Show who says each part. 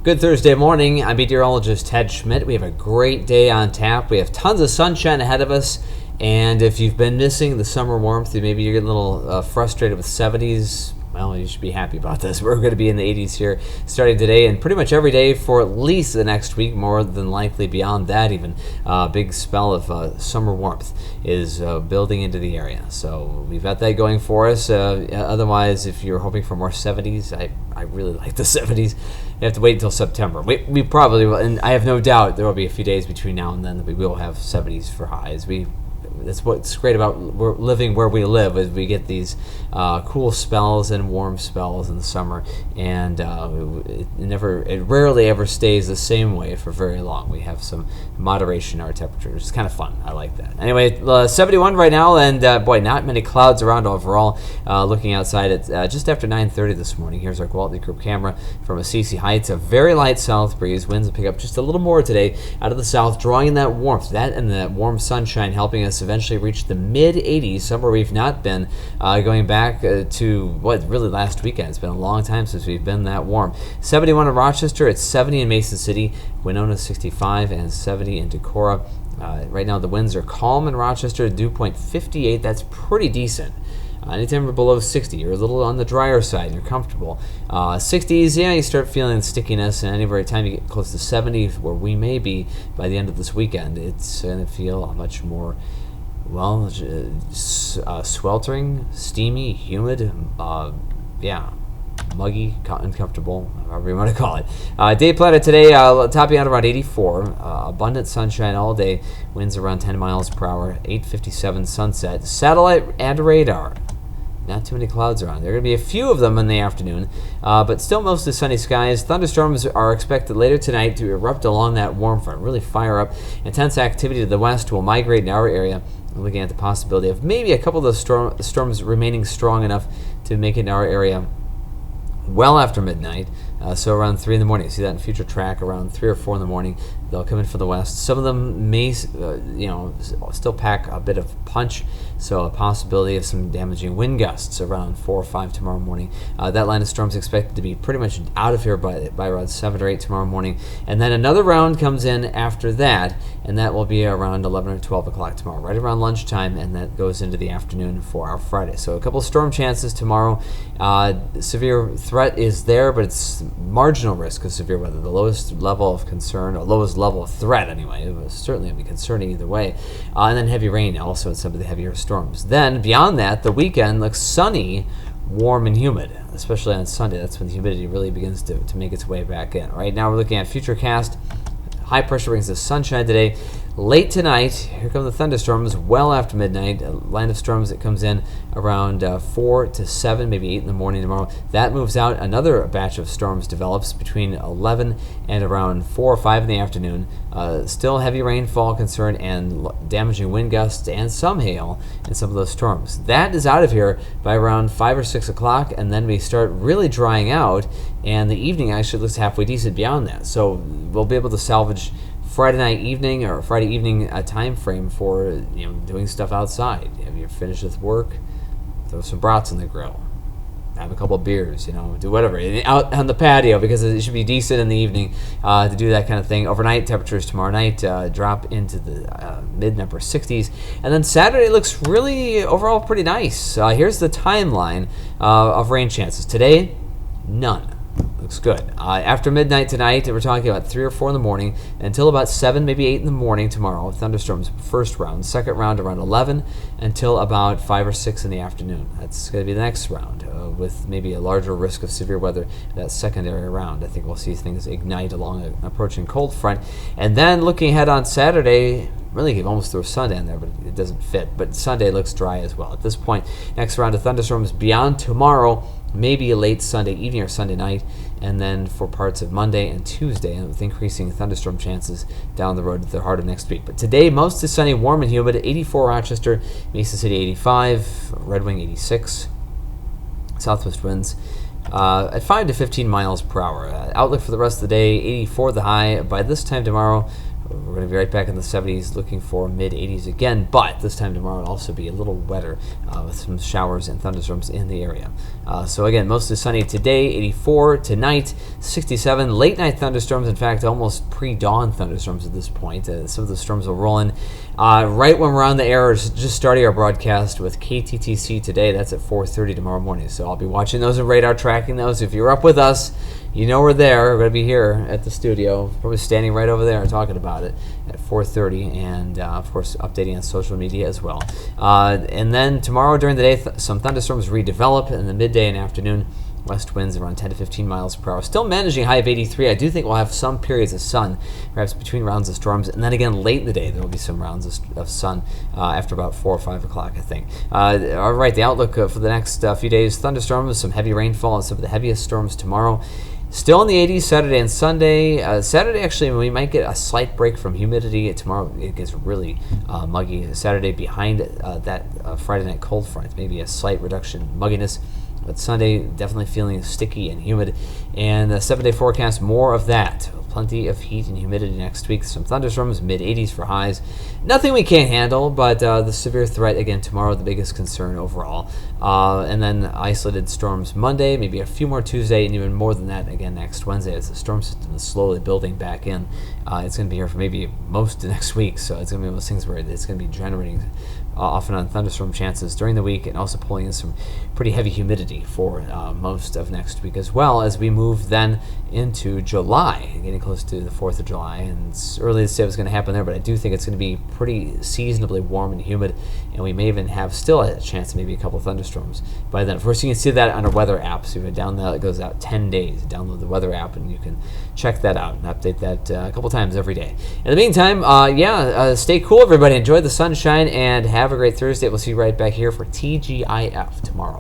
Speaker 1: Good Thursday morning. I'm meteorologist Ted Schmidt. We have a great day on tap. We have tons of sunshine ahead of us. And if you've been missing the summer warmth, maybe you're getting a little frustrated with 70s, well, you should be happy about this. We're going to be in the 80s here starting today and pretty much every day for at least the next week, more than likely beyond that even. Big spell of summer warmth is building into the area. So we've got that going for us. Otherwise, if you're hoping for more 70s, I really like the 70s. You have to wait until September. We probably will, and I have no doubt there will be a few days between now and then that we will have 70s for highs. That's what's great about living where we live, is we get these cool spells and warm spells in the summer, and it rarely ever stays the same way for very long. We have some moderation in our temperatures. It's kind of fun. I like that. Anyway, 71 right now, and boy, not many clouds around overall. Looking outside at just after 9:30 this morning. Here's our Quality Group camera from Assisi Heights. A very light south breeze. Winds will pick up just a little more today out of the south, drawing in that warmth. That and that warm sunshine helping us eventually reach the mid-80s, somewhere we've not been, going back to really last weekend. It's been a long time since we've been that warm. 71 in Rochester, it's 70 in Mason City, Winona 65, and 70 in Decorah. Right now the winds are calm in Rochester, dew point 58. That's pretty decent. Anytime we're below 60, you're a little on the drier side, you're comfortable. 60s, yeah, you start feeling stickiness, and every time you get close to 70, where we may be by the end of this weekend, it's going to feel much more sweltering, steamy, humid, muggy, uncomfortable, however you want to call it. Day planet today, topping out around 84. Abundant sunshine all day. Winds around 10 miles per hour. 8:57 sunset. Satellite and radar. Not too many clouds around. There are going to be a few of them in the afternoon, but still mostly sunny skies. Thunderstorms are expected later tonight to erupt along that warm front, really fire up. Intense activity to the west will migrate in our area. We're looking at the possibility of maybe a couple of those storms remaining strong enough to make it in our area well after midnight, so around 3 in the morning. You see that in future track around 3 or 4 in the morning. They'll come in from the west. Some of them may, still pack a bit of punch, so a possibility of some damaging wind gusts around 4 or 5 tomorrow morning. That line of storms expected to be pretty much out of here by around 7 or 8 tomorrow morning. And then another round comes in after that, and that will be around 11 or 12 o'clock tomorrow, right around lunchtime, and that goes into the afternoon for our Friday. So a couple of storm chances tomorrow. Severe threat is there, but it's marginal risk of severe weather. The lowest level of concern, or lowest level of threat anyway, it was certainly going to be concerning either way. And then heavy rain also in some of the heavier storms. Then beyond that, the weekend looks sunny, warm, and humid, especially on Sunday. That's when the humidity really begins to make its way back in. Right now we're looking at Futurecast. High pressure brings us sunshine today. Late tonight, here come the thunderstorms well after midnight. A line of storms that comes in around 4 to 7, maybe 8 in the morning tomorrow. That moves out. Another batch of storms develops between 11 and around 4 or 5 in the afternoon. Still heavy rainfall concern and damaging wind gusts and some hail in some of those storms. That is out of here by around 5 or 6 o'clock, and then we start really drying out, and the evening actually looks halfway decent beyond that. So we'll be able to salvage Friday night evening or Friday evening time frame for doing stuff outside. If you're finished with work, throw some brats on the grill, have a couple of beers, do whatever out on the patio, because it should be decent in the evening to do that kind of thing. Overnight temperatures tomorrow night drop into the mid-upper 60s, and then Saturday looks really overall pretty nice. Here's the timeline of rain chances today. None. Looks good. After midnight tonight, we're talking about 3 or 4 in the morning until about 7, maybe 8 in the morning tomorrow. Thunderstorms, first round. Second round around 11 until about 5 or 6 in the afternoon. That's going to be the next round with maybe a larger risk of severe weather that secondary round. I think we'll see things ignite along an approaching cold front. And then looking ahead on Saturday, really you almost throw Sunday in there, but it doesn't fit. But Sunday looks dry as well. At this point, next round of thunderstorms beyond tomorrow, maybe a late Sunday evening or Sunday night, and then for parts of Monday and Tuesday, with increasing thunderstorm chances down the road at the heart of next week. But today, mostly sunny, warm and humid. 84 Rochester, Mason City 85, Red Wing 86, southwest winds at 5 to 15 miles per hour. Outlook for the rest of the day, 84 the high. By this time tomorrow, We're going to be right back in the 70s, looking for mid-80s again, but this time tomorrow it'll also be a little wetter with some showers and thunderstorms in the area. So again, mostly sunny today, 84 tonight, 67. Late night thunderstorms, in fact, almost pre-dawn thunderstorms at this point. Some of the storms will roll in right when we're on the air, just starting our broadcast with KTTC today. That's at 4:30 tomorrow morning. So I'll be watching those and radar tracking those. If you're up with us, you know we're there. We're going to be here at the studio, probably standing right over there and talking about it at 4:30, and of course updating on social media as well. And then tomorrow during the day, some thunderstorms redevelop in the midday and afternoon. West winds around 10 to 15 miles per hour. Still managing a high of 83. I do think we'll have some periods of sun, perhaps between rounds of storms. And then again, late in the day, there will be some rounds of sun after about 4 or 5 o'clock, I think. All right, the outlook for the next few days, thunderstorms, some heavy rainfall, and some of the heaviest storms tomorrow. Still in the 80s Saturday and Sunday. Saturday, actually, we might get a slight break from humidity. Tomorrow, it gets really muggy. Saturday, behind that Friday night cold front, maybe a slight reduction in mugginess. But Sunday, definitely feeling sticky and humid. And the 7-day forecast, more of that. Plenty of heat and humidity next week. Some thunderstorms, mid-80s for highs. Nothing we can't handle, but the severe threat, again, tomorrow, the biggest concern overall. And then isolated storms Monday, maybe a few more Tuesday, and even more than that again next Wednesday as the storm system is slowly building back in. It's going to be here for maybe most of next week, so it's going to be one of those things where it's going to be generating off and on thunderstorm chances during the week, and also pulling in some pretty heavy humidity for most of next week, as well as we move then into July, getting close to the 4th of July. And it's early to say what's going to happen there, but I do think it's going to be pretty seasonably warm and humid, and we may even have still a chance of maybe a couple of thunderstorms by then. Of course, you can see that on our weather app. So if you download, it goes out 10 days. Download the weather app, and you can check that out and update that a couple times every day. In the meantime, stay cool, everybody. Enjoy the sunshine, and have a great Thursday. We'll see you right back here for TGIF tomorrow.